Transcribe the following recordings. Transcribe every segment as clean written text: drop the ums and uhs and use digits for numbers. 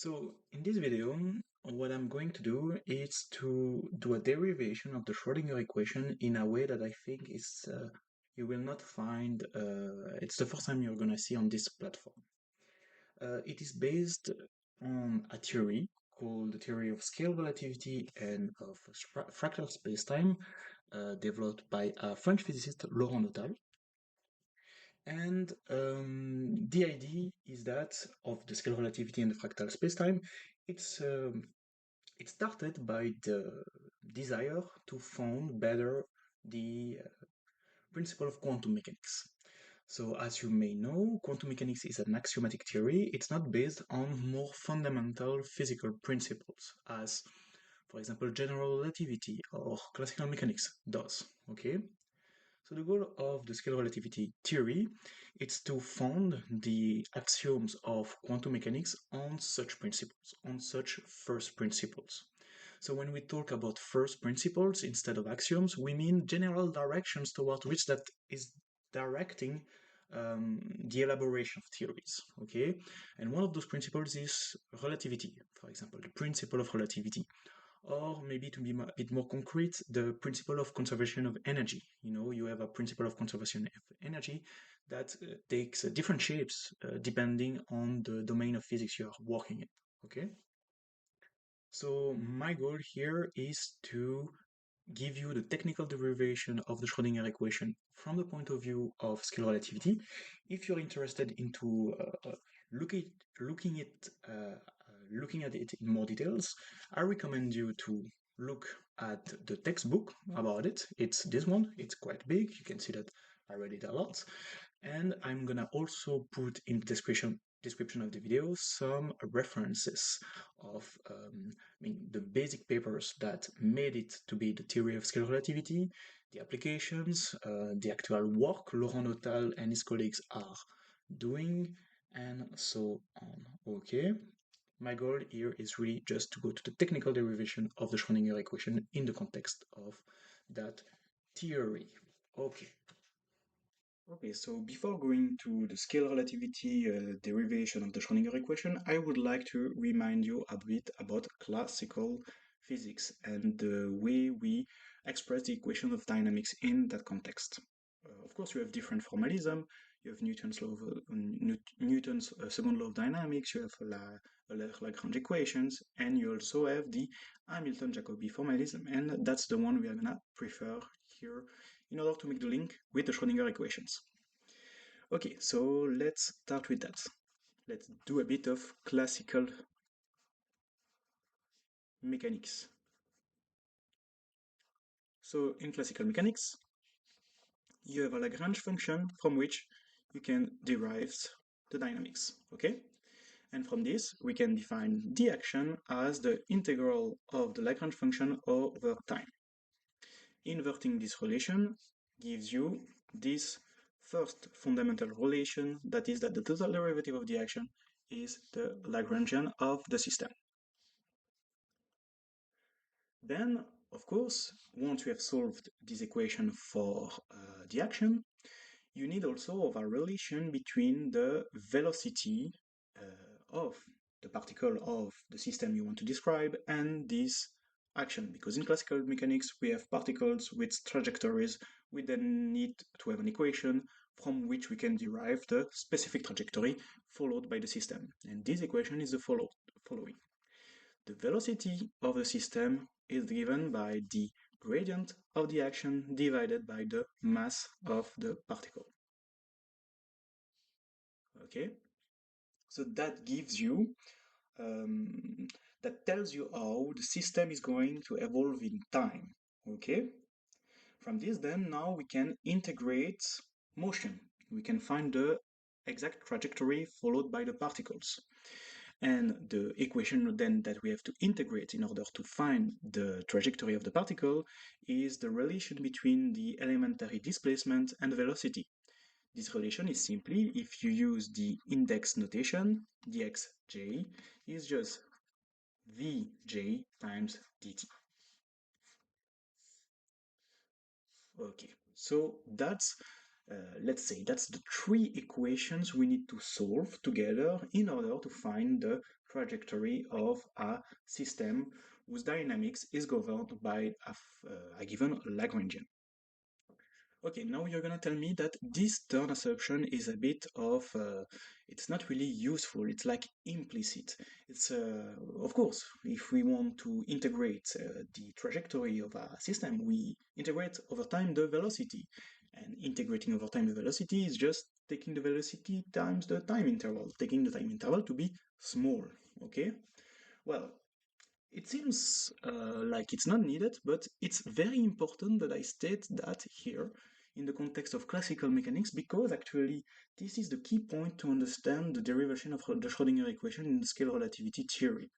So in this video, what I'm going to do is to do a derivation of the Schrödinger equation in a way that I think is you will not find. It's the first time you're gonna see on this platform. It is based on a theory called the theory of scale relativity and of fractal spacetime, developed by a French physicist Laurent Nottale. And the idea is that of the scale relativity and the fractal spacetime, it's it started by the desire to found better the principle of quantum mechanics. So, as you may know, quantum mechanics is an axiomatic theory. It's not based on more fundamental physical principles, as, for example, general relativity or classical mechanics does. Okay, so the goal of the scale relativity theory is to found the axioms of quantum mechanics on such principles, on such first principles. So when we talk about first principles instead of axioms, we mean general directions towards which that is directing the elaboration of theories, okay? And one of those principles is relativity, for example, the principle of relativity. Or maybe to be a bit more concrete, the principle of conservation of energy. You know, you have a principle of conservation of energy that takes different shapes depending on the domain of physics you are working in, okay? So my goal here is to give you the technical derivation of the Schrödinger equation from the point of view of scale relativity. If you're interested into looking looking at looking at it in more details, I recommend you to look at the textbook about it. It's this one. It's quite big. You can see that I read it a lot, and I'm gonna also put in the description of the video some references of the basic papers that made it to be the theory of scale relativity, the applications, the actual work Laurent Nottale and his colleagues are doing, and so on. Okay. My goal here is really just to go to the technical derivation of the Schrödinger equation in the context of that theory. Okay. Okay, so before going to the scale relativity derivation of the Schrödinger equation, I would like to remind you a bit about classical physics and the way we express the equation of dynamics in that context. Of course, you have different formalism. You have Newton's law of, Newton's second law of dynamics. You have Lagrange equations, and you also have the Hamilton-Jacobi formalism, and that's the one we are gonna prefer here in order to make the link with the Schrödinger equations. Okay, so let's start with that. Let's do a bit of classical mechanics. So in classical mechanics, you have a Lagrange function from which you can derive the dynamics, okay? And from this, we can define the action as the integral of the Lagrange function over time. Inverting this relation gives you this first fundamental relation, that is that the total derivative of the action is the Lagrangian of the system. Then, of course, once you have solved this equation for the action, you need also a relation between the velocity of the particle of the system you want to describe and this action, because in classical mechanics we have particles with trajectories. We then need to have an equation from which we can derive the specific trajectory followed by the system, and this equation is the following. The velocity of the system is given by the gradient of the action divided by the mass of the particle. Okay, so that gives you that tells you how the system is going to evolve in time. Okay, from this then now we can integrate motion. We can find the exact trajectory followed by the particles. And the equation then that we have to integrate in order to find the trajectory of the particle is the relation between the elementary displacement and velocity. This relation is simply, if you use the index notation, dxj is just vj times dt. Okay, so that's let's say that's the three equations we need to solve together in order to find the trajectory of a system whose dynamics is governed by a given Lagrangian. Okay, now you're gonna tell me that this turn assumption is a bit of, it's not really useful, it's like implicit. It's, of course, if we want to integrate the trajectory of a system, we integrate over time the velocity. And integrating over time the velocity is just taking the velocity times the time interval, taking the time interval to be small, okay? Well, it seems like it's not needed, but it's very important that I state that here in the context of classical mechanics, because actually this is the key point to understand the derivation of the Schrödinger equation in the scale relativity theory.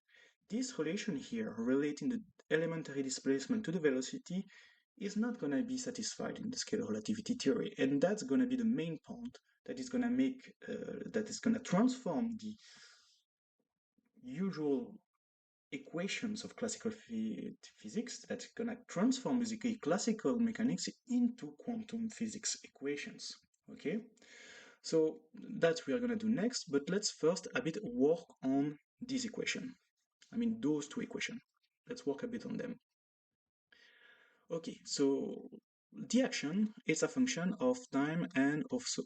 This relation here, relating the elementary displacement to the velocity, is not going to be satisfied in the scale relativity theory, and that's going to be the main point that is going to make, that is going to transform the usual equations of classical physics that's gonna transform basically classical mechanics into quantum physics equations. Okay, so that we are gonna do next, but let's first a bit work on this equation. I mean those two equations. Let's work a bit on them. Okay, so the action is a function of time and also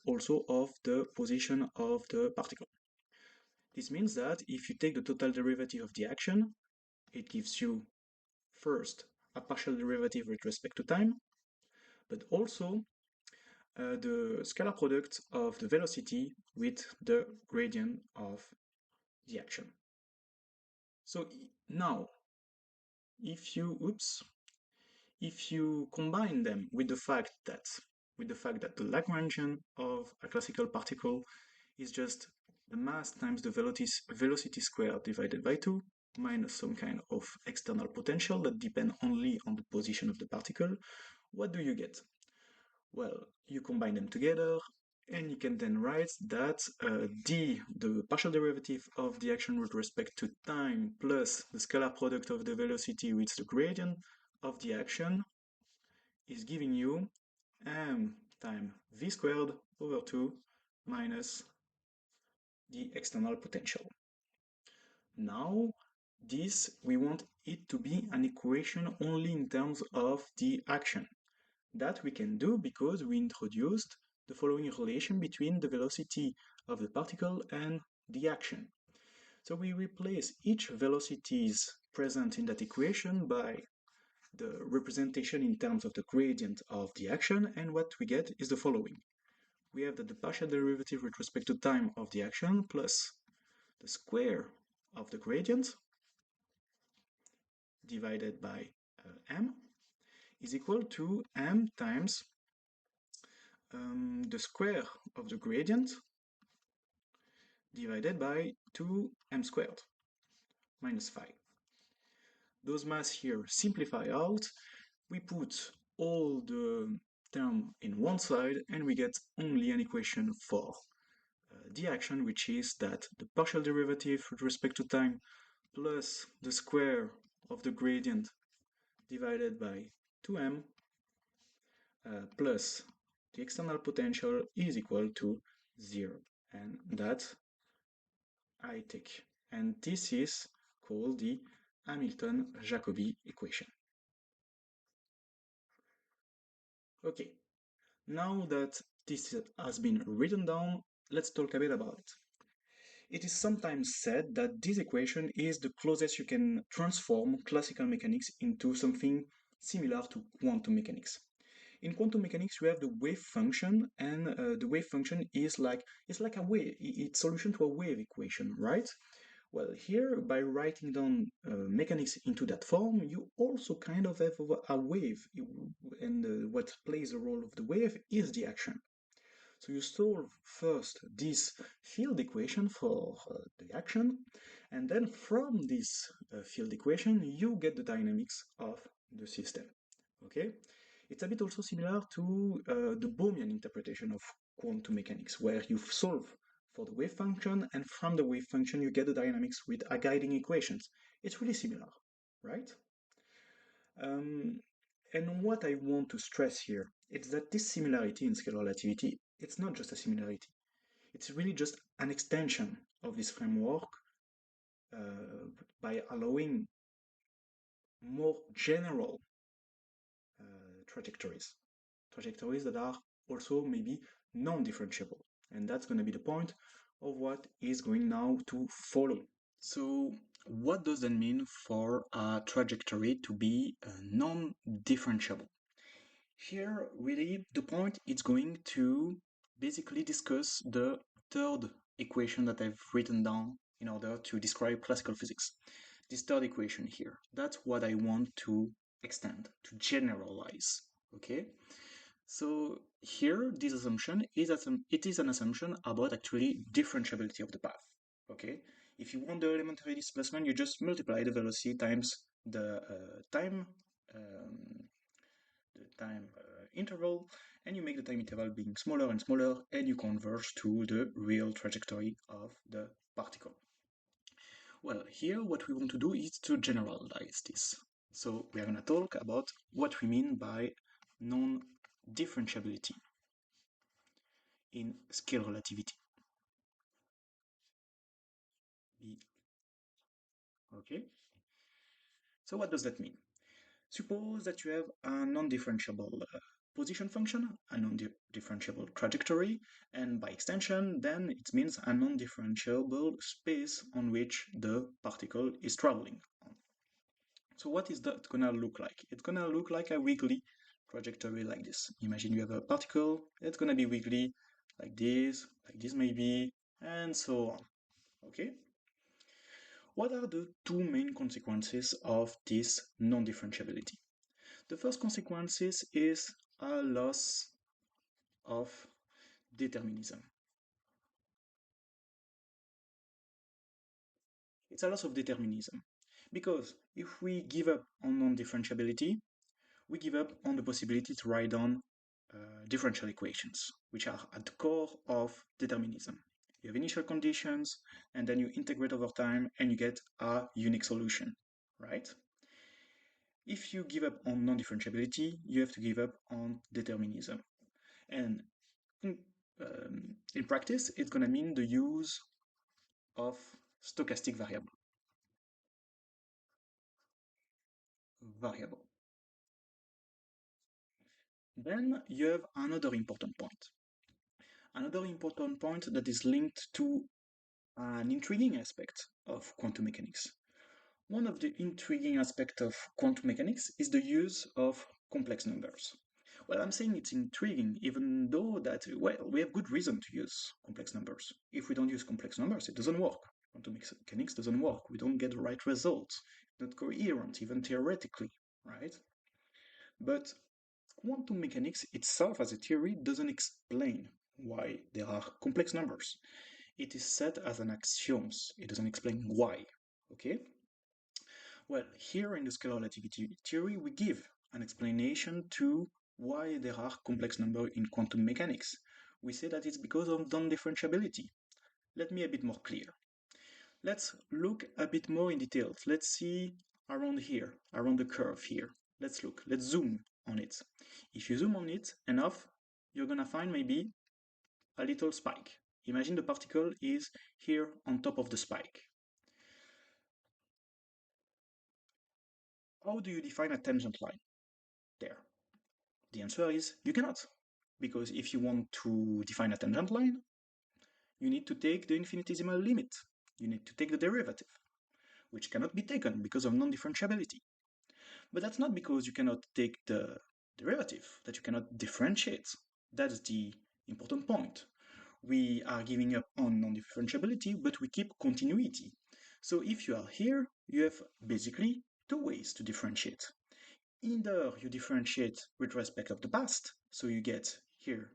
of the position of the particle. This means that if you take the total derivative of the action, it gives you first a partial derivative with respect to time, but also the scalar product of the velocity with the gradient of the action. So now, if you combine them with the fact that the Lagrangian of a classical particle is just the mass times the velocity squared divided by 2 minus some kind of external potential that depend only on the position of the particle, what do you get? Well, you combine them together, and you can then write that the partial derivative of the action with respect to time plus the scalar product of the velocity with the gradient of the action is giving you m times v squared over 2 minus the external potential. Now, this, we want it to be an equation only in terms of the action. That we can do because we introduced the following relation between the velocity of the particle and the action. So we replace each velocities present in that equation by the representation in terms of the gradient of the action, and what we get is the following. We have that the partial derivative with respect to time of the action plus the square of the gradient divided by m is equal to m times the square of the gradient divided by 2m squared minus 5. Those mass here simplify out. We put all the term in one side and we get only an equation for the action, which is that the partial derivative with respect to time plus the square of the gradient divided by 2m plus the external potential is equal to 0. And that I take. And this is called the Hamilton-Jacobi equation. Okay, now that this has been written down, let's talk a bit about it. It is sometimes said that this equation is the closest you can transform classical mechanics into something similar to quantum mechanics. In quantum mechanics, you have the wave function, and the wave function is like a wave. It's solution to a wave equation, right? Well, here, by writing down mechanics into that form, you also kind of have a wave, and what plays the role of the wave is the action. So you solve first this field equation for the action, and then from this field equation, you get the dynamics of the system. Okay? It's a bit also similar to the Bohmian interpretation of quantum mechanics, where you solve for the wave function, and from the wave function you get the dynamics with a guiding equations. It's really similar, right? And what I want to stress here is that this similarity in scale relativity it's not just a similarity. It's really just an extension of this framework by allowing more general trajectories. Trajectories that are also maybe non-differentiable. And that's going to be the point of what is going now to follow. So what does that mean for a trajectory to be non-differentiable? Here, really, the point is going to basically discuss the third equation that I've written down in order to describe classical physics. This third equation here, that's what I want to extend, to generalize, okay? So here, this assumption is it is an assumption about actually differentiability of the path, okay? If you want the elementary displacement, you just multiply the velocity times the time interval, and you make the time interval being smaller and smaller, and you converge to the real trajectory of the particle. Well, here what we want to do is to generalize this. So we are going to talk about what we mean by non-differentiability in scale relativity. Okay, so what does that mean? Suppose that you have a non-differentiable position function, a non-differentiable trajectory, and by extension, then it means a non-differentiable space on which the particle is traveling on. So what is that gonna look like? It's gonna look like a wiggly trajectory like this. Imagine you have a particle, it's gonna be wiggly like this maybe, and so on. Okay? What are the two main consequences of this non-differentiability? The first consequences is a loss of determinism. It's a loss of determinism because if we give up on non-differentiability, we give up on the possibility to write down differential equations, which are at the core of determinism. You have initial conditions, and then you integrate over time, and you get a unique solution, right? If you give up on non-differentiability, you have to give up on determinism. And in practice, it's going to mean the use of stochastic variable. Then you have another important point. Another important point that is linked to an intriguing aspect of quantum mechanics. One of the intriguing aspects of quantum mechanics is the use of complex numbers. Well, I'm saying it's intriguing, even though that, well, we have good reason to use complex numbers. If we don't use complex numbers, it doesn't work. Quantum mechanics doesn't work. We don't get the right results. It's not coherent, even theoretically, right? But quantum mechanics itself as a theory doesn't explain why there are complex numbers. It is set as an axiom. It doesn't explain why, okay? Well, here in the scale relativity theory, we give an explanation to why there are complex numbers in quantum mechanics. We say that it's because of non-differentiability. Let me be a bit more clear. Let's look a bit more in details. Let's see around here, around the curve here. Let's zoom on it. If you zoom on it enough, you're gonna find maybe a little spike. Imagine the particle is here on top of the spike. How do you define a tangent line there? The answer is you cannot. Because if you want to define a tangent line, you need to take the infinitesimal limit. You need to take the derivative, which cannot be taken because of non-differentiability. But that's not because you cannot take the derivative, that you cannot differentiate. That's the important point. We are giving up on non-differentiability, but we keep continuity. So if you are here, you have basically two ways to differentiate. Either you differentiate with respect of the past, so you get here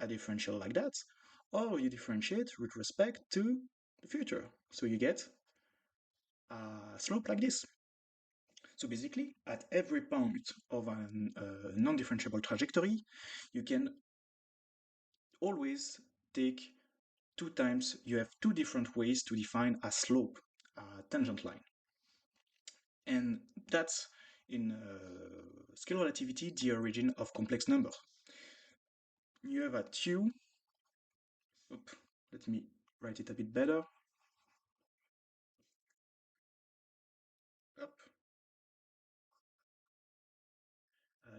a differential like that, or you differentiate with respect to the future, so you get a slope like this. So basically, at every point of a non-differentiable trajectory, you can always take two times, you have two different ways to define a slope, a tangent line. And that's in scale relativity the origin of complex numbers. you have a 2. Let me write it a bit better. Up.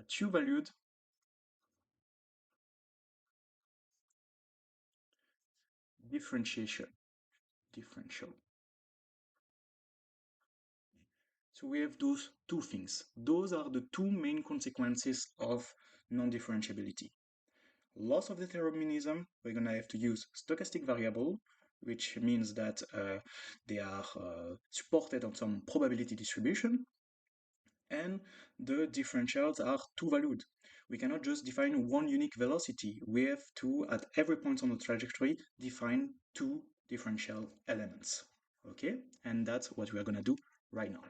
2-valued differential. So we have those two things. Those are the two main consequences of non-differentiability. Loss of determinism, we're going to have to use stochastic variable, which means that they are supported on some probability distribution, and the differentials are two-valued. We cannot just define one unique velocity. We have to, at every point on the trajectory, define two differential elements. Okay? And that's what we are going to do right now.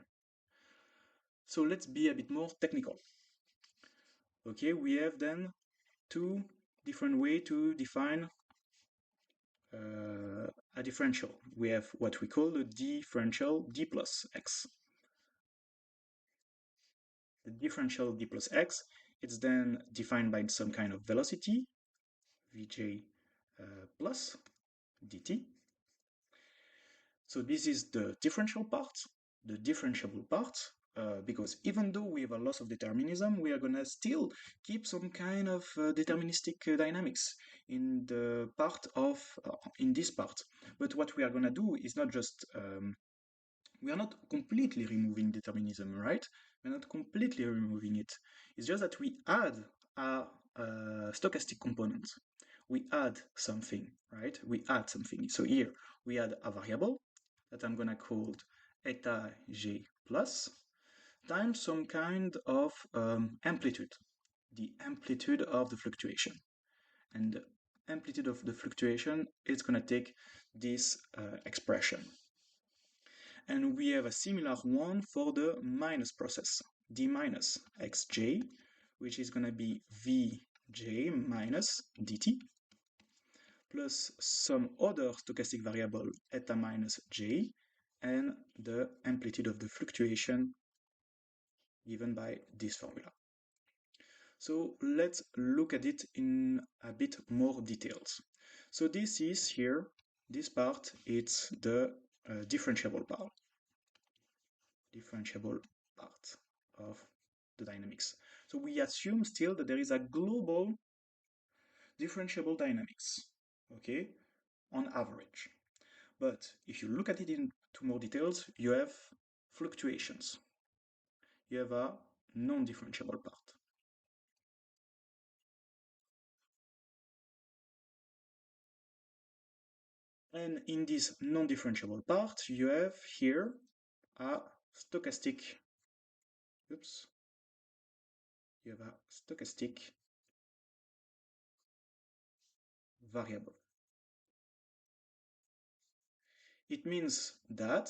So let's be a bit more technical. Okay, we have then two different ways to define a differential. We have what we call the differential d plus x. The differential d plus x, it's then defined by some kind of velocity, vj plus dt. So this is the differential part, the differentiable part, because even though we have a loss of determinism, we are gonna still keep some kind of deterministic dynamics in the part of in this part. But what we are gonna do is not just we are not completely removing determinism, right? We're not completely removing it. It's just that we add a stochastic component. We add something, right? We add something. So here we add a variable that I'm gonna call eta g plus times some kind of amplitude, the amplitude of the fluctuation. And the amplitude of the fluctuation is gonna take this expression. And we have a similar one for the minus process, d minus xj, which is gonna be vj minus dt, plus some other stochastic variable eta minus j, and the amplitude of the fluctuation given by this formula. So let's look at it in a bit more details. So this is here, this part, it's the differentiable part of the dynamics. So we assume still that there is a global differentiable dynamics, okay, on average. But if you look at it into more details, you have fluctuations. You have a non-differentiable part. And in this non-differentiable part, you have here a stochastic, you have a stochastic variable. It means that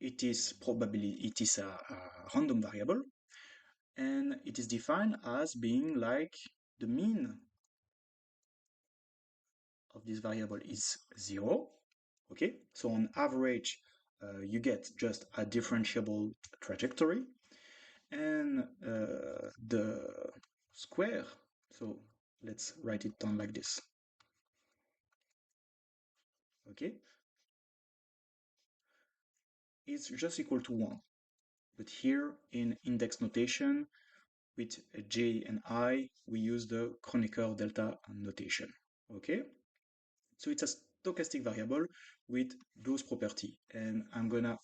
it is a random variable, and it is defined as being like the mean of this variable is 0. Okay, so on average, you get just a differentiable trajectory, and the square, so let's write it down like this. Okay, it's just equal to 1. But here in index notation, with j and I, we use the Kronecker delta notation. Okay, so it's a stochastic variable with those properties, and I'm gonna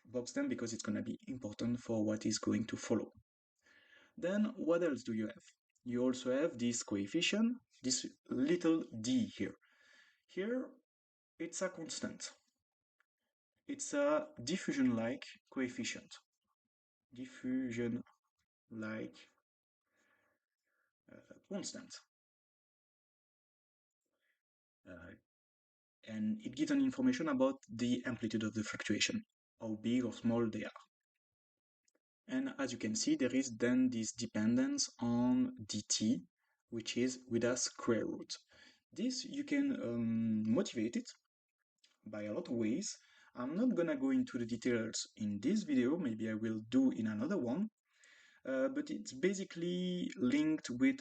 box them because it's gonna be important for what is going to follow. Then what else do you have? You also have this coefficient, this little d here. Here, it's a constant. It's a diffusion-like coefficient. Diffusion-like constant. And it gives an information about the amplitude of the fluctuation, how big or small they are. And as you can see, there is then this dependence on dt, which is with a square root. This you can motivate it by a lot of ways. I'm not gonna go into the details in this video, maybe I will do in another one. but it's basically linked with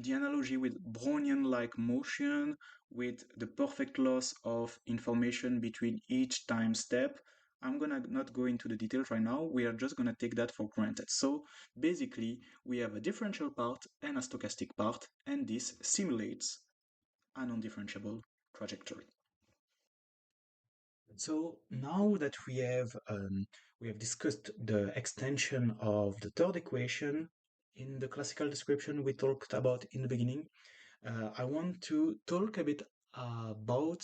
the analogy with Brownian-like motion, with the perfect loss of information between each time step. I'm gonna not go into the details right now. We are just gonna take that for granted. So basically, we have a differential part and a stochastic part, and this simulates a non-differentiable trajectory. So now that we have discussed the extension of the third equation in the classical description we talked about in the beginning, I want to talk a bit about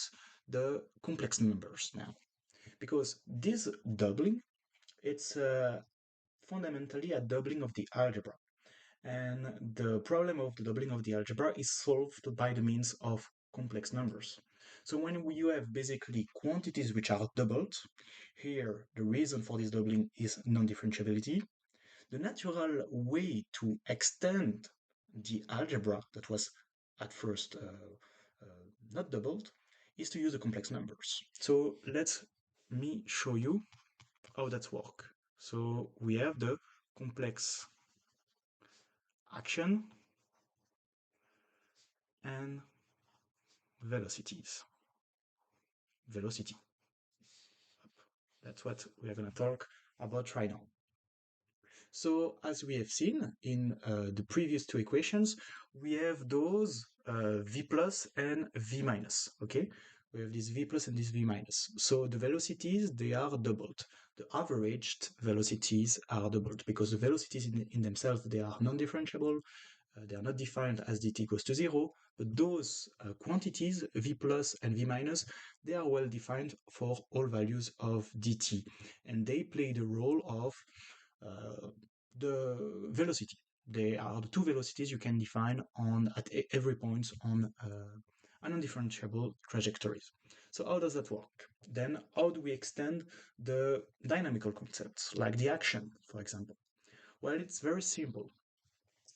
the complex numbers now, because this doubling, it's fundamentally a doubling of the algebra. And the problem of the doubling of the algebra is solved by the means of complex numbers. So when you have basically quantities which are doubled, here the reason for this doubling is non-differentiability. The natural way to extend the algebra that was at first not doubled is to use the complex numbers. So let me show you how that works. So we have the complex action and velocities. Velocity. That's what we are going to talk about right now. So as we have seen in the previous two equations, we have those v plus and v minus, okay? We have this v plus and this v minus. So the velocities, they are doubled. The averaged velocities are doubled because the velocities in themselves, they are non-differentiable. They are not defined as dt equals to 0, but those quantities, v plus and v minus, they are well defined for all values of dt, and they play the role of the velocity. They are the two velocities you can define at every point on a non-differentiable trajectories. So how does that work? Then how do we extend the dynamical concepts, like the action, for example? Well, it's very simple.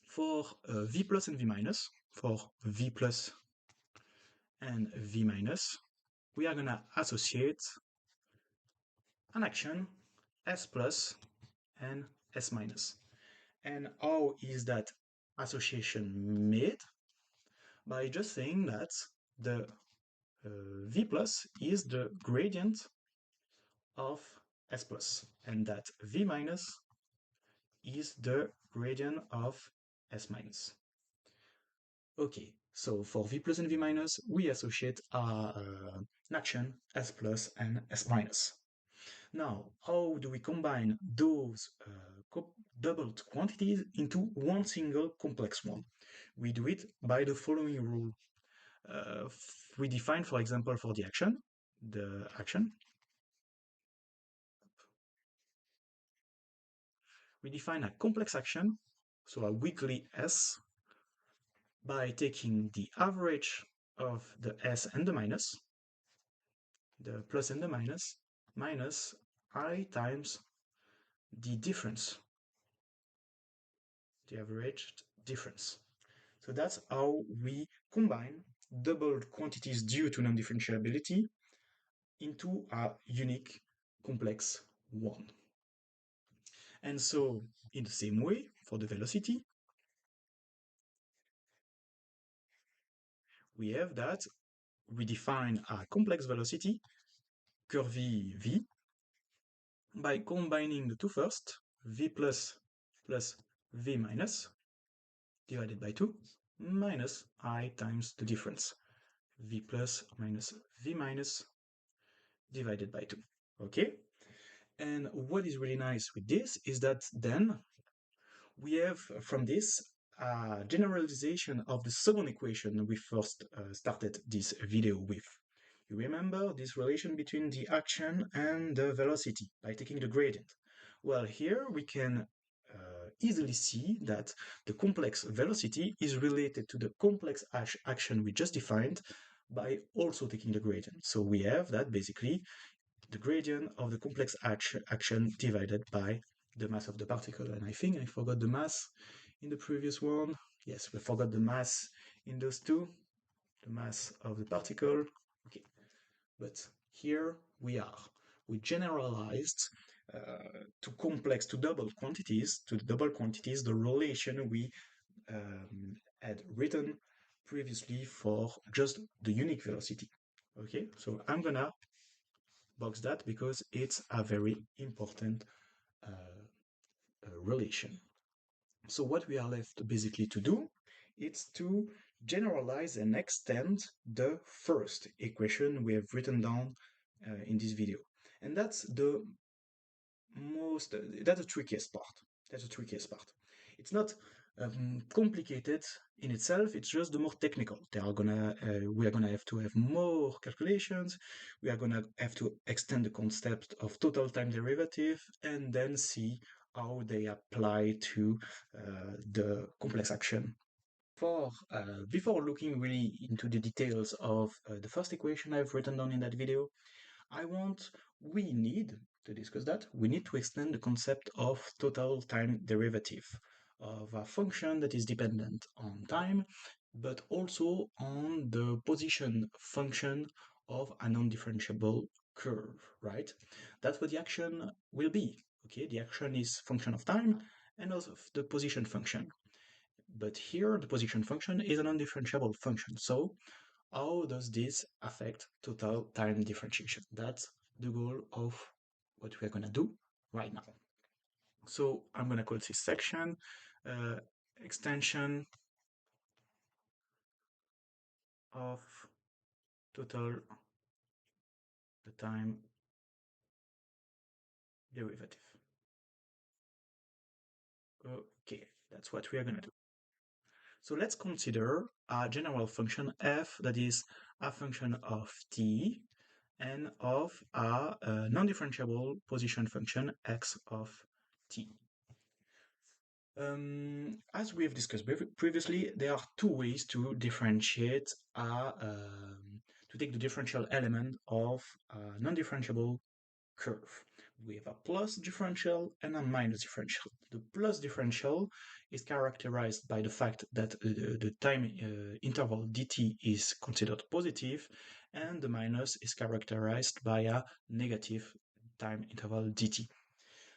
For v plus and v minus, for v plus and v minus, we are going to associate an action s plus and s minus. And how is that association made? By just saying that the v plus is the gradient of s plus, and that v minus is the gradient of s minus. Okay, so for v plus and v minus, we associate an action s plus and s minus. Now, how do we combine those doubled quantities into one single complex one? We do it by the following rule. We define, for example, for the action, we define a complex action, so a weakly S, by taking the average of the S and the minus, the plus and the minus I times the difference, the averaged difference. So that's how we combine doubled quantities due to non-differentiability into a unique complex one. And so in the same way, for the velocity, we have that we define a complex velocity, curvy v, by combining the two first, v plus v minus, divided by 2, minus I times the difference, v plus minus v minus, divided by 2. Okay? And what is really nice with this is that then we have from this a generalization of the second equation we first started this video with. You remember this relation between the action and the velocity by taking the gradient. Well, here we can easily see that the complex velocity is related to the complex action we just defined by also taking the gradient. So we have that basically the gradient of the complex action divided by the mass of the particle. And I think I forgot the mass in the previous one. Yes, we forgot the mass in those two, the mass of the particle. Okay, but here we are. We generalized to complex, to double quantities, the relation we had written previously for just the unique velocity. Okay, so I'm gonna box that because it's a very important relation. So what we are left basically to do is to generalize and extend the first equation we have written down in this video. And that's that's the trickiest part. That's the trickiest part. It's not complicated in itself, it's just the more technical. We are gonna have to have more calculations, we are gonna have to extend the concept of total time derivative, and then see how they apply to the complex action. Before looking really into the details of the first equation I've written down in that video, we need to discuss that. We need to extend the concept of total time derivative of a function that is dependent on time, but also on the position function of a non-differentiable curve, right? That's what the action will be. Okay, the action is function of time and also the position function. But here, the position function is a non-differentiable function. So how does this affect total time differentiation? That's the goal of what we're gonna do right now. So I'm gonna call this section uh, extension of total the time derivative. Okay, that's what we are gonna do. So let's consider a general function f that is a function of t and of a non-differentiable position function x of t. As we have discussed previously, there are two ways to differentiate to take the differential element of a non-differentiable curve. We have a plus differential and a minus differential. The plus differential is characterized by the fact that the time interval dt is considered positive, and the minus is characterized by a negative time interval dt.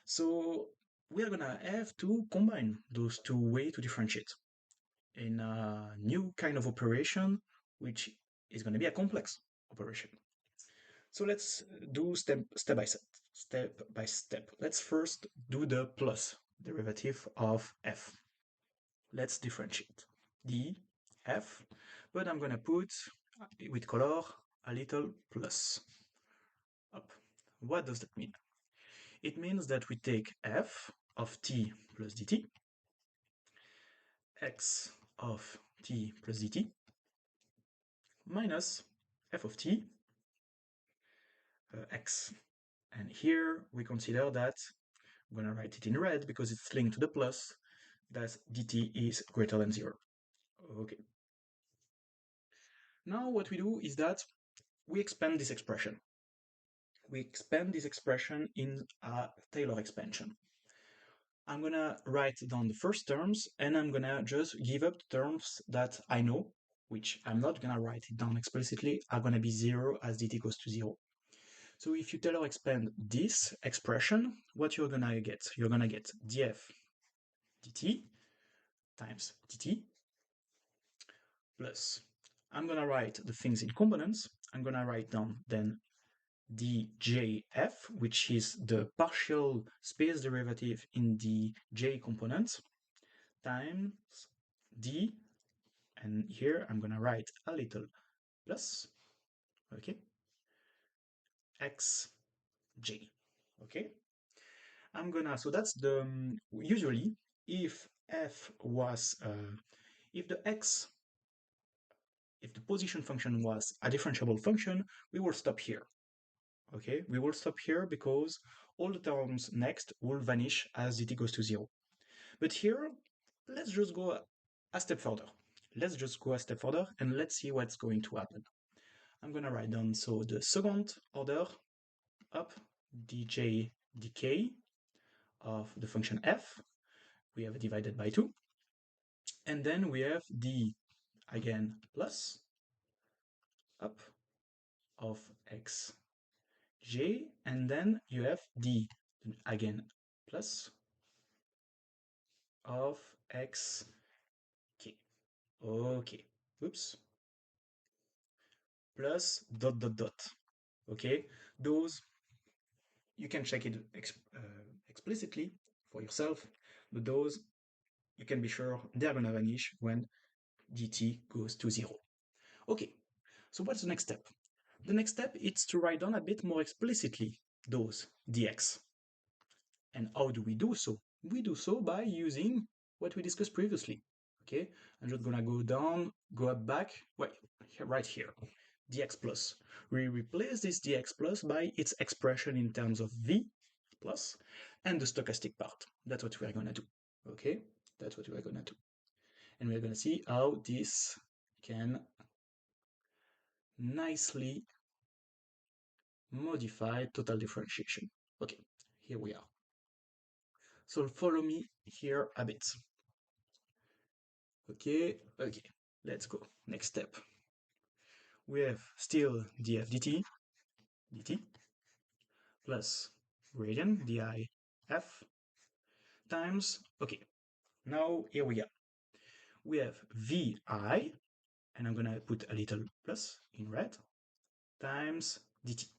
So we are gonna have to combine those two ways to differentiate in a new kind of operation, which is gonna be a complex operation. So let's do step by step. Let's first do the plus derivative of f. Let's differentiate the f, but I'm gonna put with color a little plus up. What does that mean? It means that we take f of t plus dt, x of t plus dt, minus f of t x. And here we consider that, I'm going to write it in red because it's linked to the plus, that dt is greater than 0. Okay. Now what we do is that we expand this expression. We expand this expression in a Taylor expansion. I'm gonna write down the first terms, and I'm gonna just give up the terms that I know, which I'm not gonna write it down explicitly, are gonna be 0 as dt goes to 0. So if you Taylor expand this expression, what you're gonna get? You're gonna get df dt times dt plus, I'm gonna write the things in components. I'm gonna write down then djf, which is the partial space derivative in the j component, times d, and here I'm gonna write a little plus, okay, xj, okay. So that's usually if f was, if the x, if the position function was a differentiable function, we will stop here. Okay, we will stop here because all the terms next will vanish as dt goes to 0. But here, let's just go a step further. Let's just go a step further and let's see what's going to happen. I'm gonna write down, so the second order up dj dk of the function f, we have divided by 2. And then we have the, again, plus up of xj, and then you have the Then again, plus of x k. Okay. Oops. Plus dot dot dot. Okay. Those you can check it explicitly for yourself, but those you can be sure they're gonna vanish when dt goes to 0. Okay, so what's the next step? The next step is to write down a bit more explicitly those dx. And how do we do so? We do so by using what we discussed previously. Okay, I'm just gonna go down, go up back, wait, right here, dx plus. We replace this dx plus by its expression in terms of v plus and the stochastic part. That's what we're gonna do. Okay, that's what we're gonna do. And we're gonna see how this can nicely modify total differentiation. Okay, here we are. So follow me here a bit. Okay, let's go. Next step. We have still df dt plus gradient dif times, okay, now here we are. We have vi, and I'm gonna put a little plus in red, times dt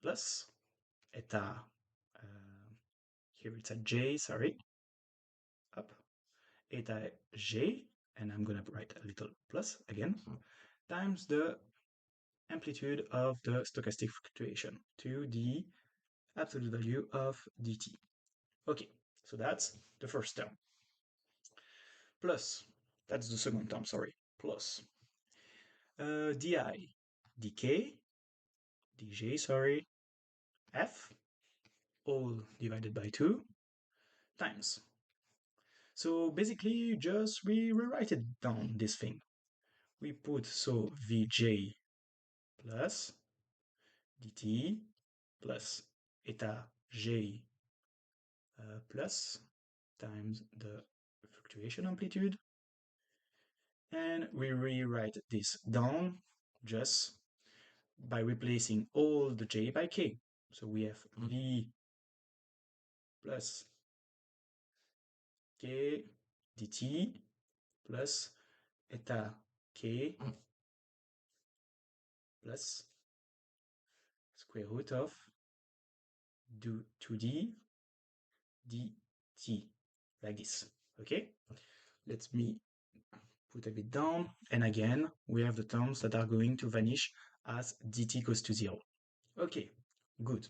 plus eta, here it's a j, sorry, up, eta j, and I'm gonna write a little plus again, times the amplitude of the stochastic fluctuation to the absolute value of dt. Okay, so that's the first term. Plus, that's the second term, sorry, plus di, dk, dj, sorry, f, all divided by 2, times. So basically, just we rewrite it down, this thing. We put, so vj plus dt plus eta j plus times the fluctuation amplitude, and we rewrite this down just by replacing all the j by k. So we have v plus k dt plus eta k plus square root of 2d dt, like this. Okay, let me put a bit down, and again we have the terms that are going to vanish as dt goes to 0. Okay, good.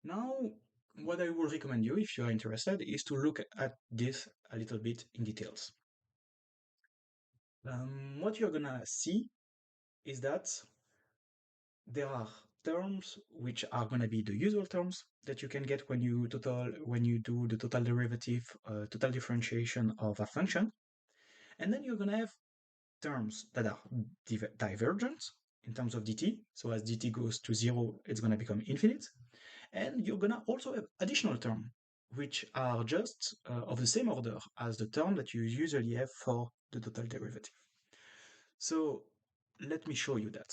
Now what I will recommend you, if you are interested, is to look at this a little bit in details. What you're gonna see is that there are terms which are going to be the usual terms that you can get when you do the total derivative, total differentiation of a function, and then you're going to have terms that are divergent in terms of dt. So as dt goes to 0, it's going to become infinite, and you're going to also have additional terms which are just of the same order as the term that you usually have for the total derivative. So let me show you that.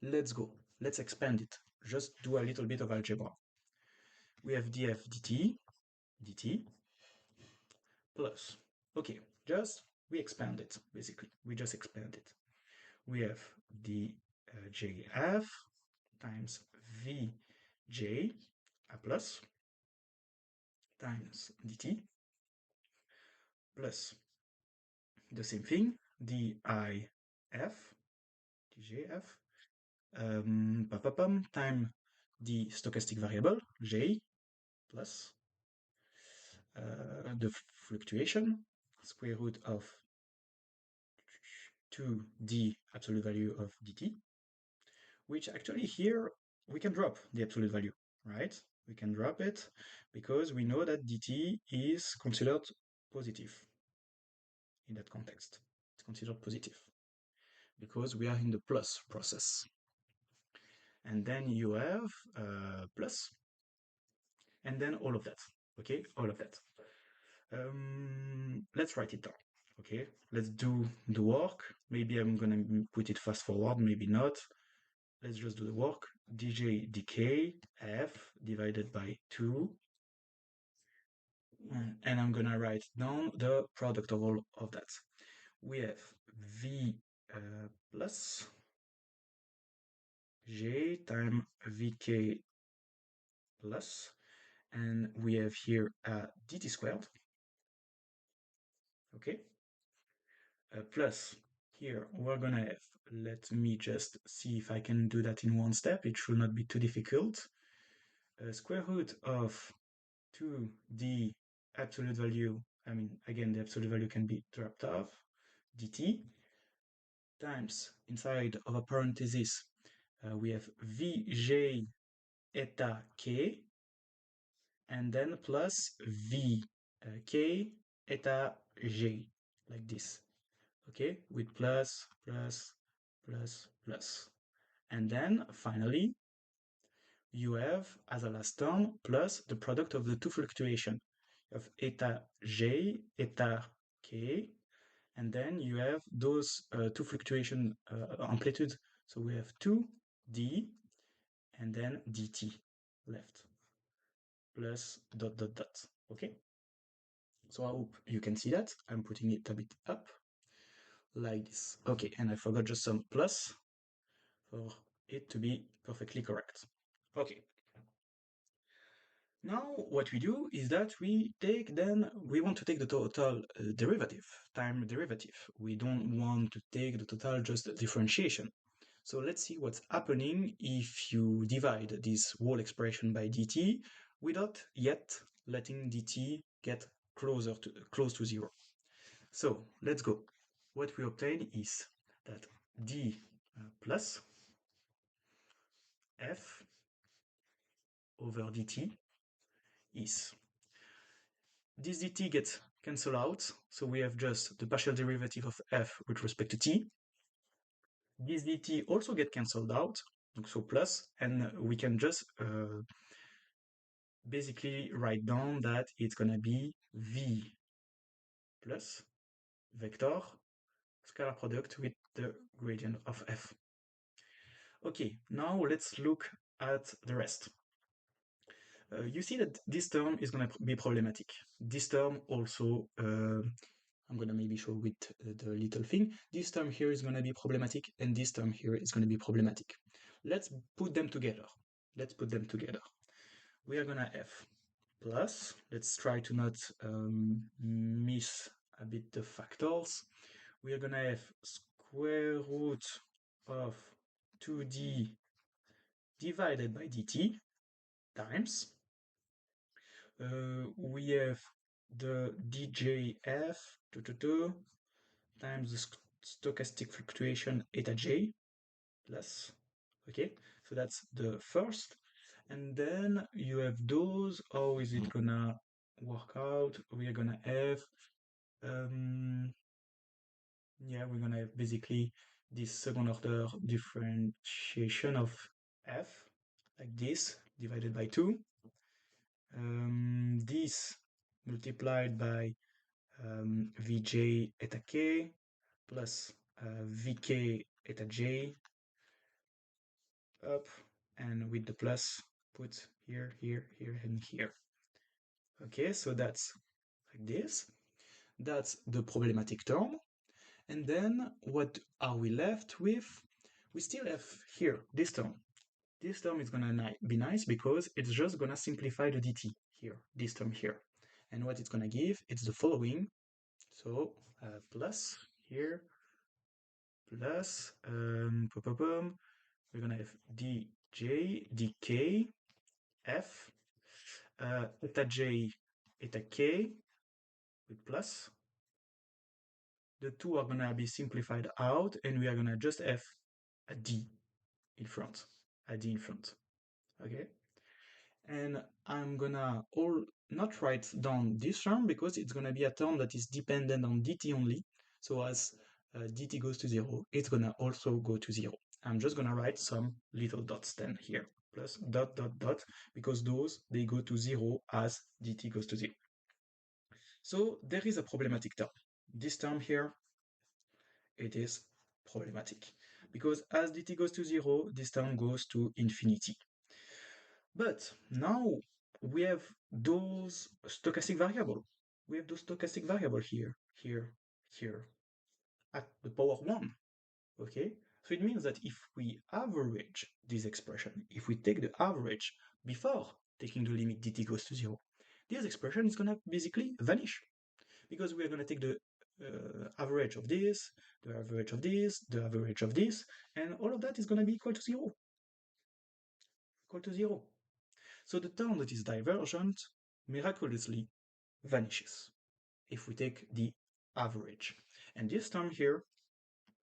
Let's go. Let's expand it. Just do a little bit of algebra. We have df dt plus, okay, just we expand it, basically. We just expand it. We have djf times vj plus times dt plus the same thing, djf time the stochastic variable j plus the fluctuation, square root of 2d absolute value of dt, which actually here we can drop the absolute value, right? We can drop it because we know that dt is considered positive in that context. It's considered positive because we are in the plus process. And then you have plus, and then all of that, okay? All of that. Let's write it down. Okay, let's do the work. Maybe I'm gonna put it fast forward, maybe not. let's just do the work. dj dk f divided by 2. And I'm gonna write down the product of all of that. We have v plus j times vk plus, and we have here dt squared, okay? Plus, here we're gonna have, let me just see if I can do that in one step, it should not be too difficult. Square root of 2d absolute value, I mean, again, the absolute value can be dropped off, dt, times, inside of a parenthesis, we have vj eta k, and then plus v k eta j, like this, okay, with plus, plus, plus, plus. And then, finally, you have, as a last term, plus the product of the two fluctuations. You have eta j, eta k, and then you have those two fluctuation amplitude. So we have 2d and then dt left, plus dot dot dot, okay? So I hope you can see that. I'm putting it a bit up, like this. Okay, and I forgot just some plus for it to be perfectly correct. Okay. Now what we do is that we want to take the total derivative, time derivative. We don't want to take the total just differentiation. So let's see what's happening if you divide this whole expression by dt without yet letting dt get close to 0. So let's go. What we obtain is that d plus f over dt is, this dt gets cancelled out, so we have just the partial derivative of f with respect to t. This dt also get cancelled out, so plus, and we can just basically write down that it's gonna be v plus vector scalar product with the gradient of f. Okay, now let's look at the rest. You see that this term is going to be problematic. This term also, I'm going to maybe show with the little thing. This term here is going to be problematic, and this term here is going to be problematic. Let's put them together. Let's put them together. We are going to have plus, let's try to not miss a bit the factors. We are going to have square root of 2d divided by dt times, we have the djf times the stochastic fluctuation eta j plus, okay, so that's the first. And then you have those, how is it gonna work out? We are gonna have, yeah, we're gonna have basically this second order differentiation of f, like this, divided by 2. This multiplied by vj eta k plus vk eta j up, and with the plus put here, here, here, and here. Okay, so that's like this. That's the problematic term. And then what are we left with? We still have here this term. This term is gonna be nice because it's just gonna simplify the dt here, this term here. And what it's gonna give, it's the following. So plus here, plus, we're gonna have dj, dk, f, eta j, eta k, with plus. The two are gonna be simplified out, and we are gonna just have a d in front, okay? And I'm gonna not write down this term because it's gonna be a term that is dependent on dt only. So as dt goes to 0, it's gonna also go to 0. I'm just gonna write some little dots then here, plus dot dot dot, because those, they go to 0 as dt goes to 0. So there is a problematic term. This term here, it is problematic. because as dt goes to 0, this term goes to infinity. But now we have those stochastic variable. We have those stochastic variable here, here, here, at the power 1. Okay? So it means that if we average this expression, if we take the average before taking the limit dt goes to 0, this expression is going to basically vanish. Because we are going to take the average of this, the average of this, the average of this, and all of that is going to be equal to 0. Equal to 0. So the term that is divergent miraculously vanishes if we take the average. And this term here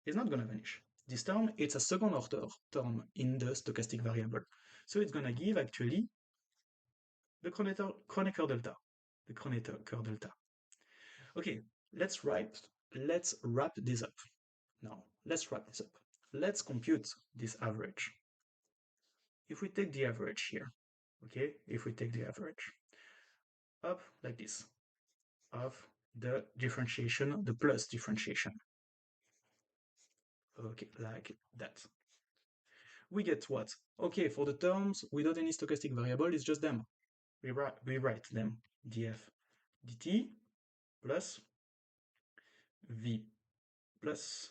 is not going to vanish. This term, it's a second order term in the stochastic variable. So it's going to give actually the Kronecker delta. The Kronecker delta. Okay, let's wrap this up. Now, let's wrap this up. Let's compute this average. If we take the average here, okay, if we take the average up like this, of the differentiation, the plus differentiation, okay, like that. We get what? Okay, for the terms without any stochastic variable, it's just them. We write them df dt plus v plus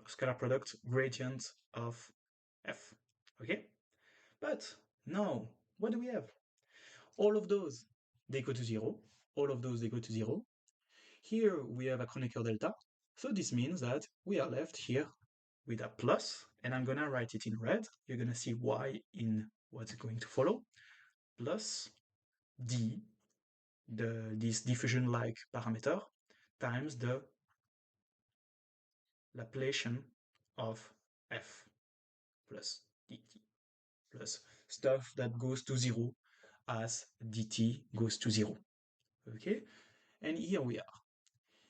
scalar product gradient of f. Okay? But now, what do we have? All of those, they go to 0. All of those, they go to 0. Here we have a Kronecker delta. So this means that we are left here with a plus, and I'm going to write it in red. You're going to see why in what's going to follow. Plus d, this diffusion-like parameter, times the Laplacian of f plus dt, plus stuff that goes to 0 as dt goes to 0. Okay? And here we are.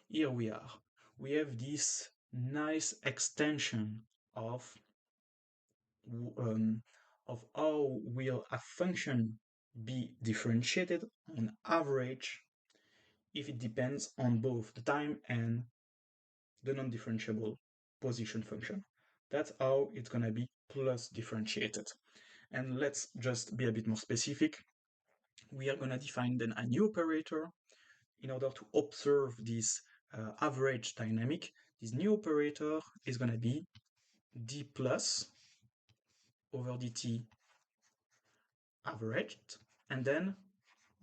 Here we are. We have this nice extension of how will a function be differentiated on average if it depends on both the time and the non-differentiable position function. That's how it's going to be plus differentiated. And let's just be a bit more specific. We are going to define then a new operator in order to observe this average dynamic. This new operator is going to be d plus over dt averaged, and then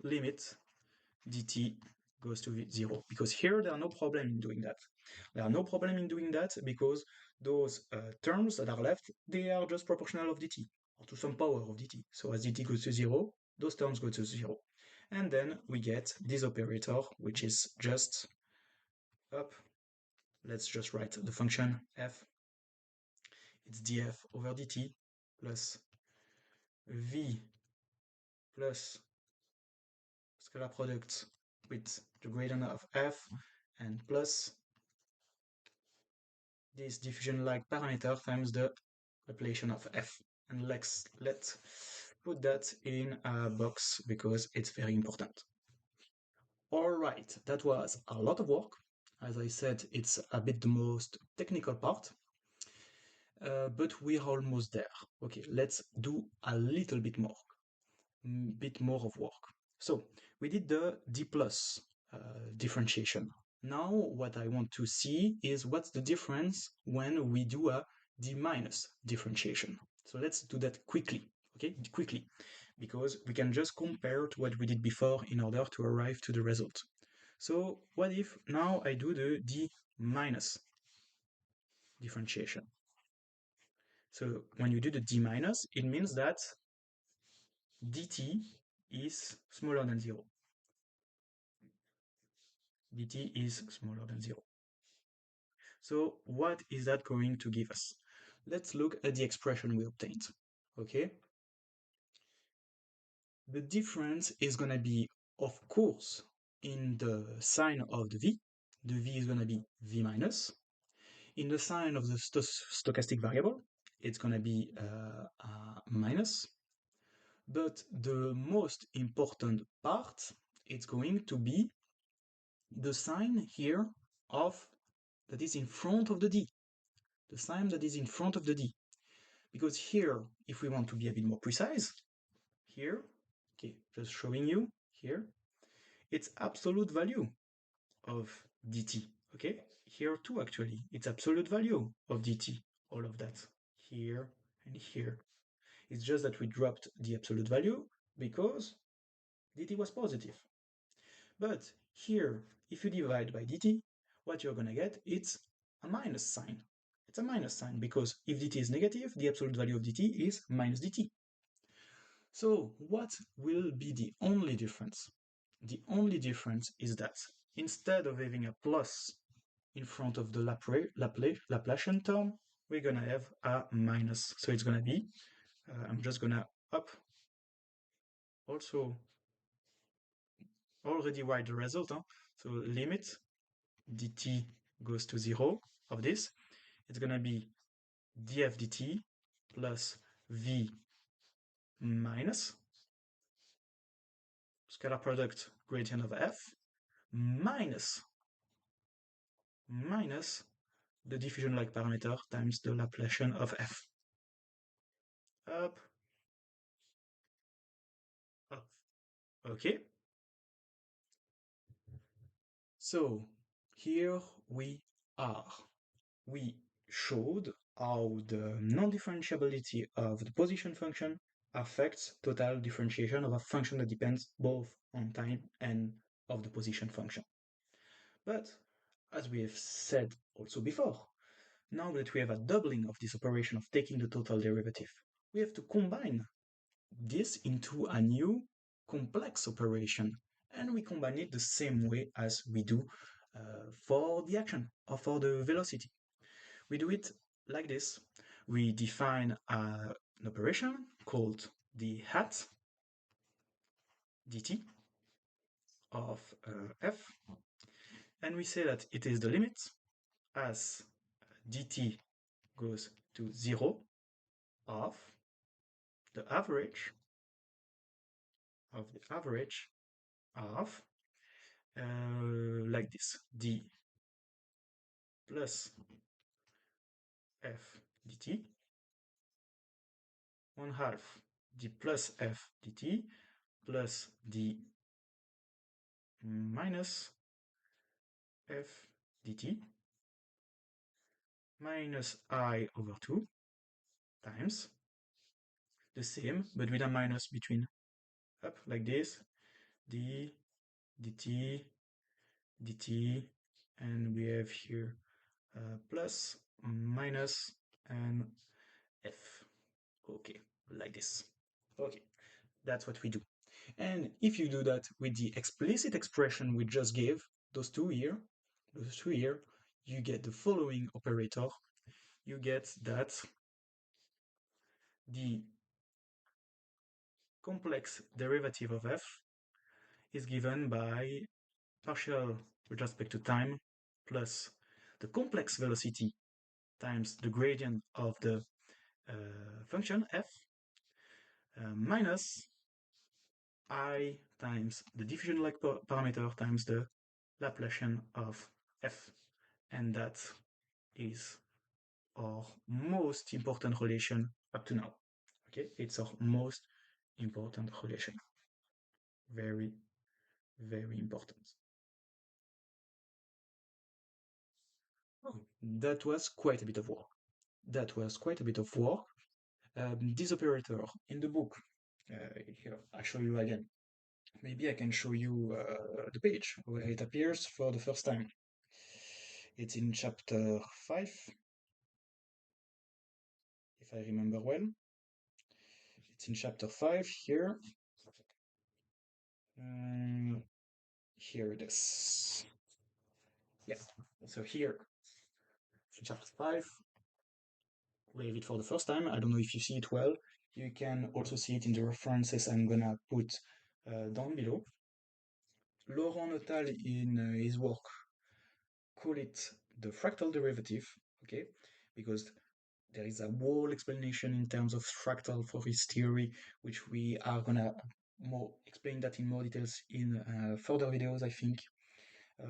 limit dt goes to 0, because here there are no problem in doing that. There are no problem in doing that because those terms that are left, they are just proportional of dt, or to some power of dt. So as dt goes to 0, those terms go to 0. And then we get this operator, which is just up. Let's just write the function f. It's df over dt plus v plus scalar product with the gradient of f and plus this diffusion-like parameter times the Laplacian of f. And let's put that in a box because it's very important. All right, that was a lot of work. As I said, it's a bit the most technical part, but we're almost there. Okay, let's do a little bit more of work. So we did the d plus differentiation. Now what I want to see is what's the difference when we do a d minus differentiation. So let's do that quickly, okay? Quickly, because we can just compare to what we did before in order to arrive to the result. So what if now I do the d minus differentiation? So when you do the d minus, it means that dt is smaller than 0. dt is smaller than 0. So what is that going to give us? Let's look at the expression we obtained, okay? The difference is going to be, of course, in the sign of the v. The v is going to be v minus. In the sign of the stochastic variable, it's going to be minus. But the most important part, it's going to be the sign here of that is in front of the d, the sign that is in front of the d. Because here, if we want to be a bit more precise, here, okay, just showing you here, it's absolute value of dt, okay? Here too, actually, it's absolute value of dt, all of that, here and here. It's just that we dropped the absolute value because dt was positive. But here, if you divide by dt, what you're gonna get, it's a minus sign. It's a minus sign because if dt is negative, the absolute value of dt is minus dt. So what will be the only difference? The only difference is that instead of having a plus in front of the Laplacian term, we're gonna have a minus. So it's gonna be, I'm just gonna also already write the result. So limit dt goes to 0 of this. It's gonna be df dt plus v minus scalar product gradient of f minus the diffusion-like parameter times the Laplacian of f. Up, up. Okay. So here we are. We showed how the non-differentiability of the position function affects total differentiation of a function that depends both on time and of the position function. But as we have said also before, now that we have a doubling of this operation of taking the total derivative, we have to combine this into a new complex operation, and we combine it the same way as we do for the action or for the velocity. We do it like this. We define an operation called the hat dt of f, and we say that it is the limit as dt goes to 0 of the average of like this, d plus f dt 1/2 d plus f dt plus d minus f dt minus I over 2 times the same, but with a minus between, up like this, d dt dt, and we have here plus minus and f. Okay, like this. Okay, that's what we do. And if you do that with the explicit expression we just gave, those two here, you get the following operator. You get that the complex derivative of f is given by partial with respect to time plus the complex velocity times the gradient of the function f minus I times the diffusion-like parameter times the Laplacian of f. And that is our most important relation up to now. Okay, it's our most important relation. Very, very important. Oh, that was quite a bit of work. This operator in the book, here, I'll show you again. Maybe I can show you the page where it appears for the first time. It's in chapter 5, if I remember well. It's in chapter 5 here. Here it is. Yeah, so here, chapter 5, we have it for the first time. I don't know if you see it well. You can also see it in the references I'm gonna put down below. Laurent Nottale in his work call it the fractal derivative, okay? Because there is a whole explanation in terms of fractal for his theory, which we are gonna explain that in more details in further videos, I think.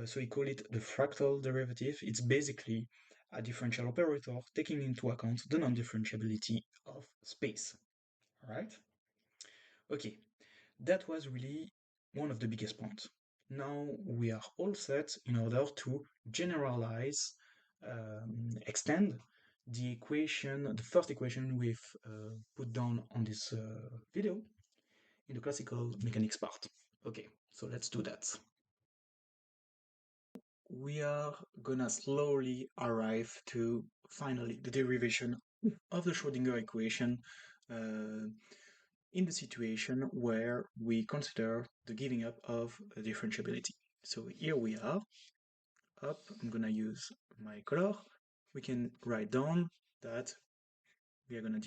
So we call it the fractal derivative. It's basically a differential operator taking into account the non-differentiability of space. All right? Okay, that was really one of the biggest points. Now we are all set in order to generalize, extend the equation, the first equation we've put down on this video in the classical mechanics part. Okay, so let's do that. We are gonna slowly arrive to finally the derivation of the Schrödinger equation in the situation where we consider the giving up of differentiability. So here we are, up, I'm gonna use my color. We can write down that we are gonna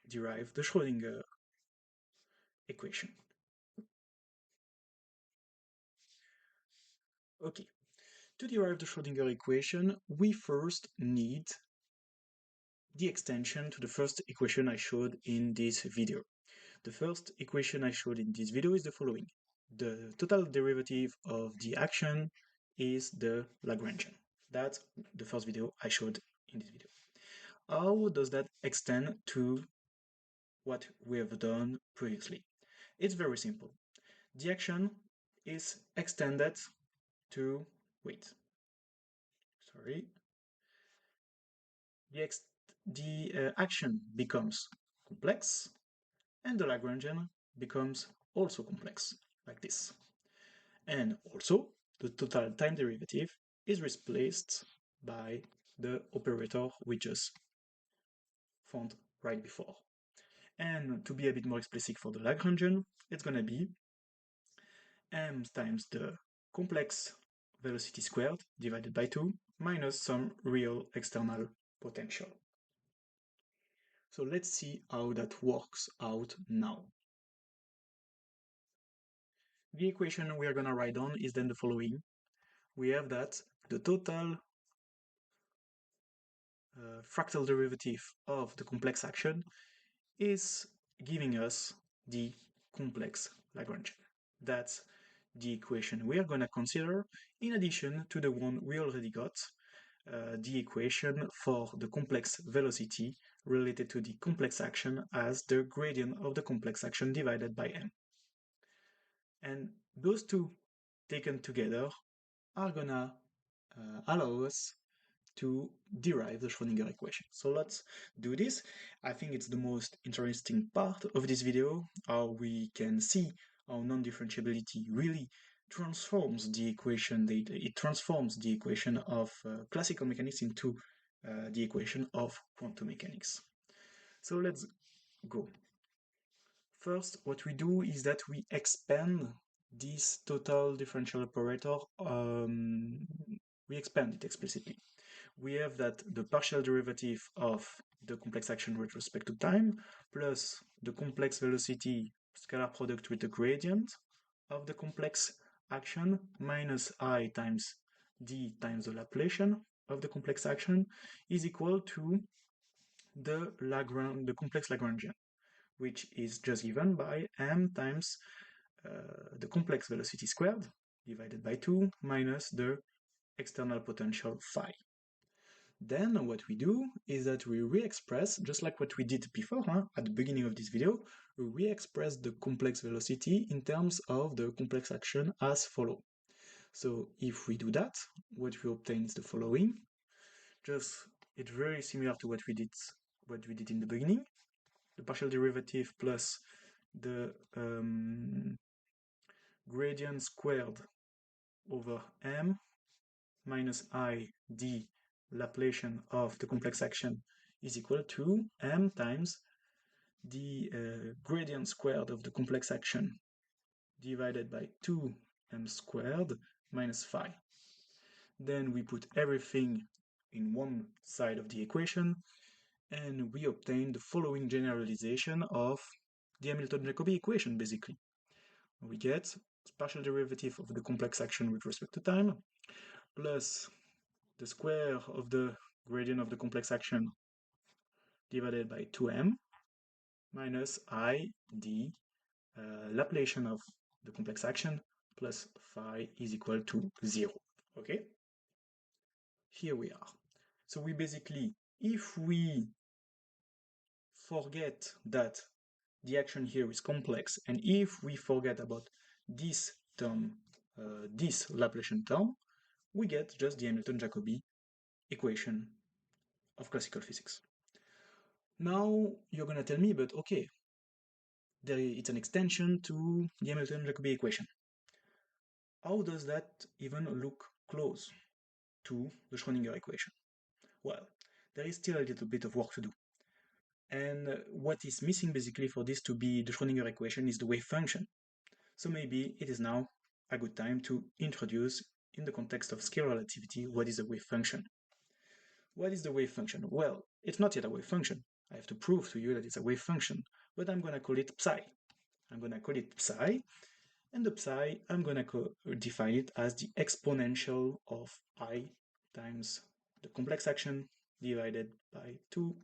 derive the Schrödinger equation. Okay, to derive the Schrödinger equation, we first need the extension to the first equation I showed in this video. The first equation I showed in this video is the following. The total derivative of the action is the Lagrangian. That's the first video I showed in this video. How does that extend to what we have done previously? It's very simple. The action is extended to, sorry, the action becomes complex and the Lagrangian becomes also complex, like this. And also, the total time derivative is replaced by the operator we just found right before. And to be a bit more explicit for the Lagrangian, it's going to be m times the complex velocity squared divided by 2 minus some real external potential. So let's see how that works out now. The equation we are going to write down is then the following. We have that the total fractal derivative of the complex action is giving us the complex Lagrangian. That's the equation we are going to consider in addition to the one we already got, the equation for the complex velocity related to the complex action as the gradient of the complex action divided by m. And those two taken together are gonna allow us to derive the Schrödinger equation. So let's do this. I think it's the most interesting part of this video, how we can see how non-differentiability really transforms the equation. It transforms the equation of classical mechanics into the equation of quantum mechanics. So let's go. First, what we do is that we expand this total differential operator. We expand it explicitly. We have that the partial derivative of the complex action with respect to time plus the complex velocity scalar product with the gradient of the complex action minus I times d times the Laplacian of the complex action is equal to the complex Lagrangian, which is just given by m times the complex velocity squared divided by 2 minus the external potential phi. Then what we do is that we re-express, just like what we did before, at the beginning of this video, we re-express the complex velocity in terms of the complex action as follow. So if we do that, what we obtain is the following. It's very similar to what we did in the beginning. The partial derivative plus the gradient squared over m minus I d Laplacian of the complex action is equal to m times the gradient squared of the complex action divided by 2m squared minus phi. Then we put everything in one side of the equation and we obtain the following generalization of the Hamilton-Jacobi equation, basically. We get partial derivative of the complex action with respect to time plus the square of the gradient of the complex action divided by 2m minus I d Laplacian of the complex action plus phi is equal to 0. Okay? Here we are. So we basically, if we forget that the action here is complex, and if we forget about this term, this Laplacian term, we get just the Hamilton-Jacobi equation of classical physics. Now you're gonna tell me, but okay, it's an extension to the Hamilton-Jacobi equation. How does that even look close to the Schrödinger equation? Well, there is still a little bit of work to do. And what is missing basically for this to be the Schrödinger equation is the wave function. So maybe it is now a good time to introduce, in the context of scale relativity, what is a wave function. What is the wave function? Well, it's not yet a wave function. I have to prove to you that it's a wave function, but I'm going to call it psi. I'm going to call it psi, and the psi, I'm going to define it as the exponential of I times the complex action divided by 2md.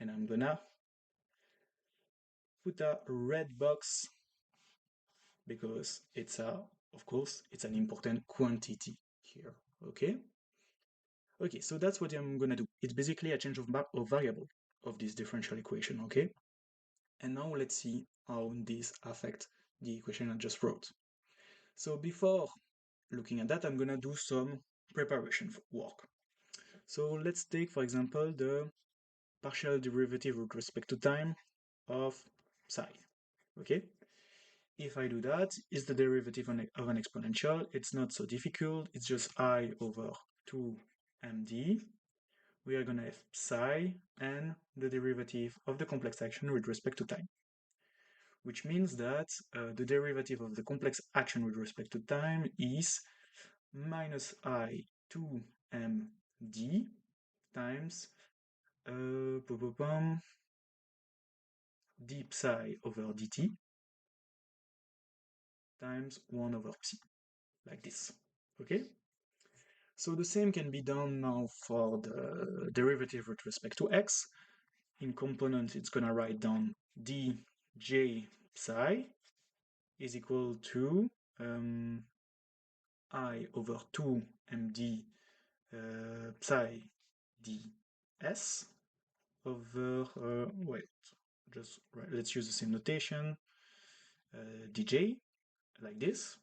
And I'm going to put a red box because it's of course, it's an important quantity here, okay? Okay, so that's what I'm gonna do. It's basically a change of variable of this differential equation, okay? And now let's see how this affects the equation I just wrote. So before looking at that, I'm gonna do some preparation work. So let's take, for example, the partial derivative with respect to time of psi, okay? If I do that, it's the derivative of an exponential. It's not so difficult. It's just I over 2md. We are going to have psi and the derivative of the complex action with respect to time. Which means that the derivative of the complex action with respect to time is minus I 2md times d psi over dt times 1 over psi, like this, okay? So the same can be done now for the derivative with respect to x. In component, it's going to write down dj psi is equal to I over 2md psi ds over, wait, just let's use the same notation, dj, like this.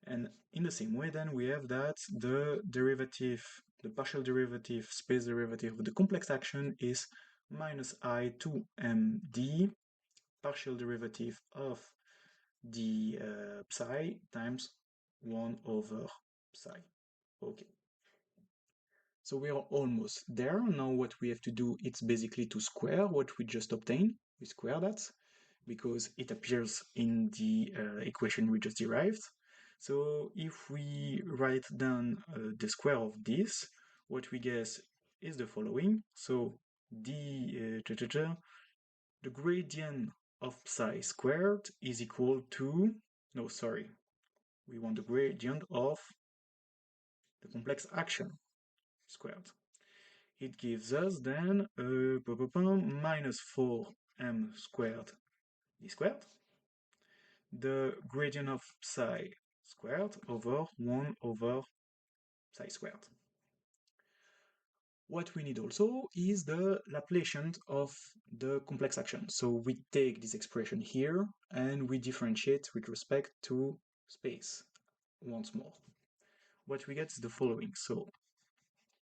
And in the same way, then we have that the derivative, the partial derivative, space derivative of the complex action is minus I 2md partial derivative of the psi times 1 over psi. Okay. So we are almost there. Now what we have to do, it's basically to square what we just obtained. We square that because it appears in the equation we just derived. So if we write down the square of this, what we get is the following. So the gradient of psi squared is equal to, no, sorry, we want the gradient of the complex action squared. It gives us then minus 4m squared d squared, the gradient of psi squared over 1 over psi squared. What we need also is the Laplacian of the complex action. So we take this expression here and we differentiate with respect to space once more. What we get is the following. So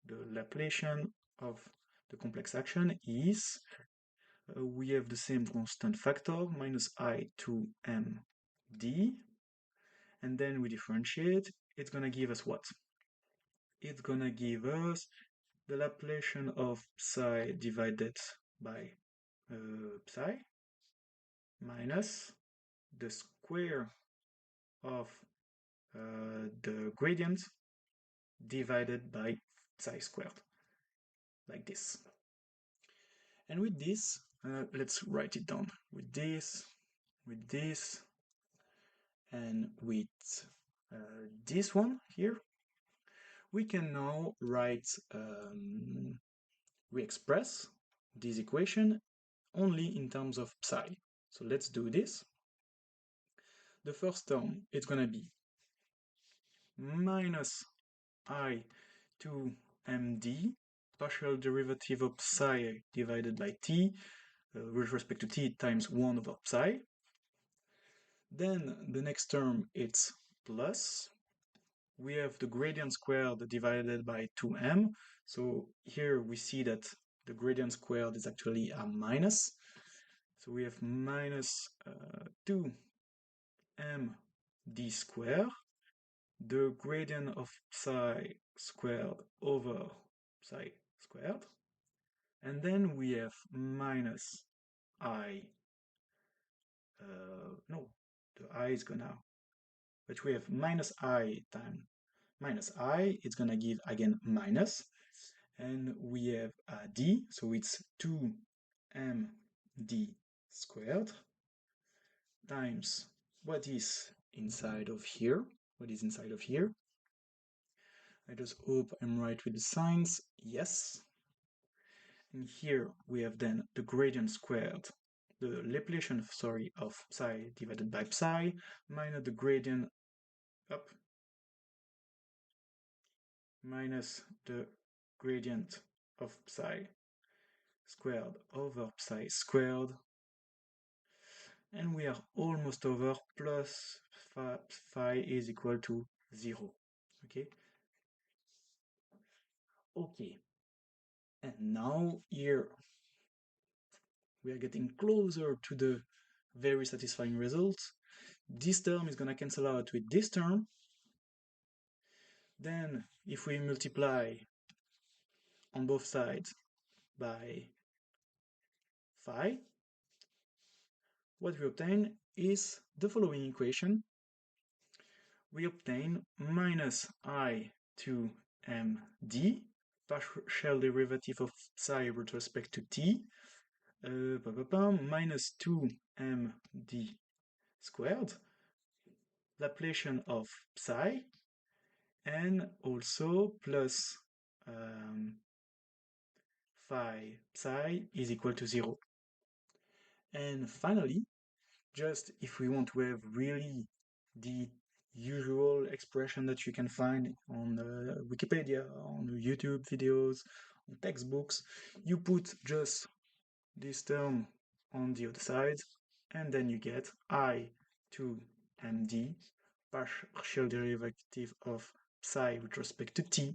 the Laplacian of the complex action is, we have the same constant factor, minus I 2md, and then we differentiate. It's going to give us what? It's going to give us the Laplacian of psi divided by psi minus the square of the gradient divided by psi squared, like this. And with this, let's write it down. With this, and with this one here, we can now write, we express this equation only in terms of psi. So let's do this. The first term, it's gonna be minus I to md, partial derivative of psi divided by t, with respect to t times 1 over psi. Then the next term, it's plus. We have the gradient squared divided by 2m. So here we see that the gradient squared is actually a minus. So we have minus 2md squared. The gradient of psi squared over psi squared. And then we have minus I, no, the I is gonna, but we have minus I times minus I, it's gonna give again minus, and we have a d, so it's 2md squared times what is inside of here. What is inside of here? I just hope I'm right with the signs. Yes. And here we have then the gradient squared, the Laplacian, sorry, of psi divided by psi minus the gradient up minus the gradient of psi squared over psi squared, and we are almost over, plus phi is equal to 0. Okay, and now here we are getting closer to the very satisfying result. This term is going to cancel out with this term. Then if we multiply on both sides by phi, what we obtain is the following equation. We obtain minus I to md, partial derivative of psi with respect to t, minus 2md squared, Laplacian of psi, and also plus phi psi is equal to 0. And finally, just if we want to have really the usual expression that you can find on Wikipedia, on YouTube videos, on textbooks, you put just this term on the other side, and then you get I to md, partial derivative of psi with respect to t,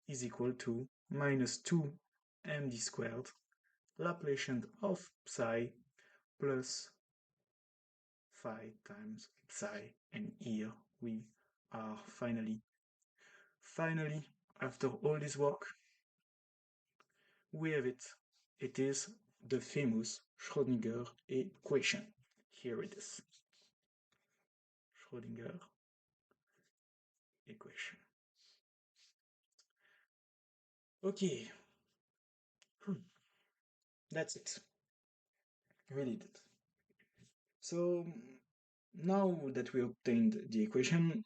is equal to minus 2md squared, Laplacian of psi, plus phi times psi, and here we are finally, after all this work, we have it. It is the famous Schrödinger equation. Here it is. Schrödinger equation. Okay. That's it. We did it. So now that we obtained the equation,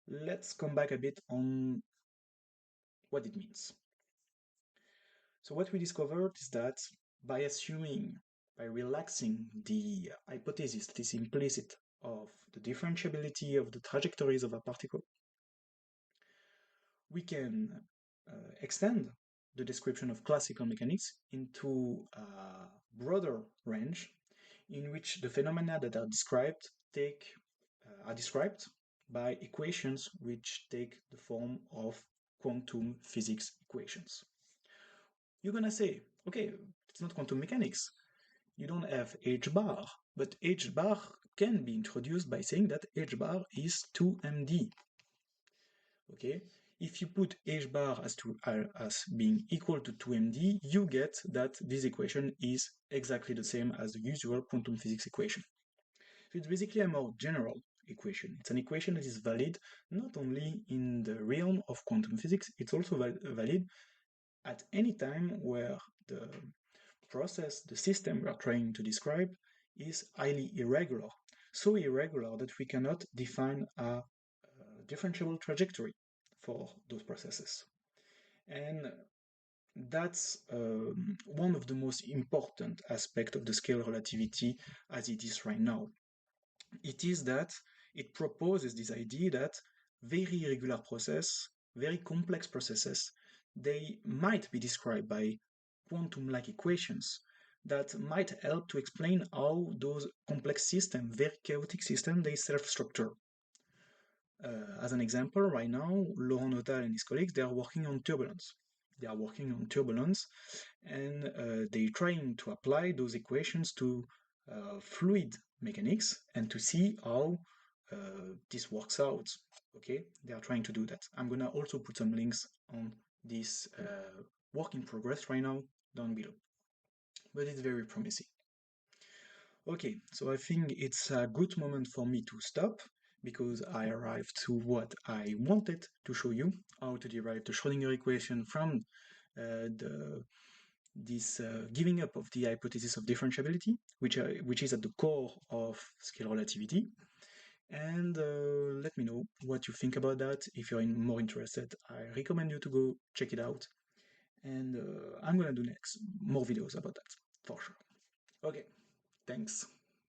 let's come back a bit on what it means. So what we discovered is that by relaxing the hypothesis that is implicit of the differentiability of the trajectories of a particle, we can extend the description of classical mechanics into a broader range in which the phenomena that are described are described by equations which take the form of quantum physics equations. You're gonna say, okay, it's not quantum mechanics. You don't have h bar, but h bar can be introduced by saying that h bar is 2md. Okay, if you put h bar as being equal to 2md, you get that this equation is exactly the same as the usual quantum physics equation. So it's basically a more general equation. It's an equation that is valid not only in the realm of quantum physics, it's also valid at any time where the process, the system we are trying to describe, is highly irregular. So irregular that we cannot define a differentiable trajectory for those processes. And that's one of the most important aspects of the scale relativity as it is right now. it is that it proposes this idea that very irregular process, very complex processes, they might be described by quantum-like equations that might help to explain how those complex systems, very chaotic systems, they self-structure. As an example, right now, Laurent Nottale and his colleagues, they are working on turbulence. They are working on turbulence, and they're trying to apply those equations to fluid mechanics and to see how this works out. Okay, they are trying to do that. I'm gonna also put some links on this work in progress right now down below, but it's very promising. Okay, so I think it's a good moment for me to stop because I arrived to what I wanted to show you, how to derive the Schrödinger equation from this giving up of the hypothesis of differentiability, which is at the core of scale relativity. And let me know what you think about that. If you're more interested, I recommend you to go check it out. And I'm gonna do next more videos about that for sure. Okay, thanks.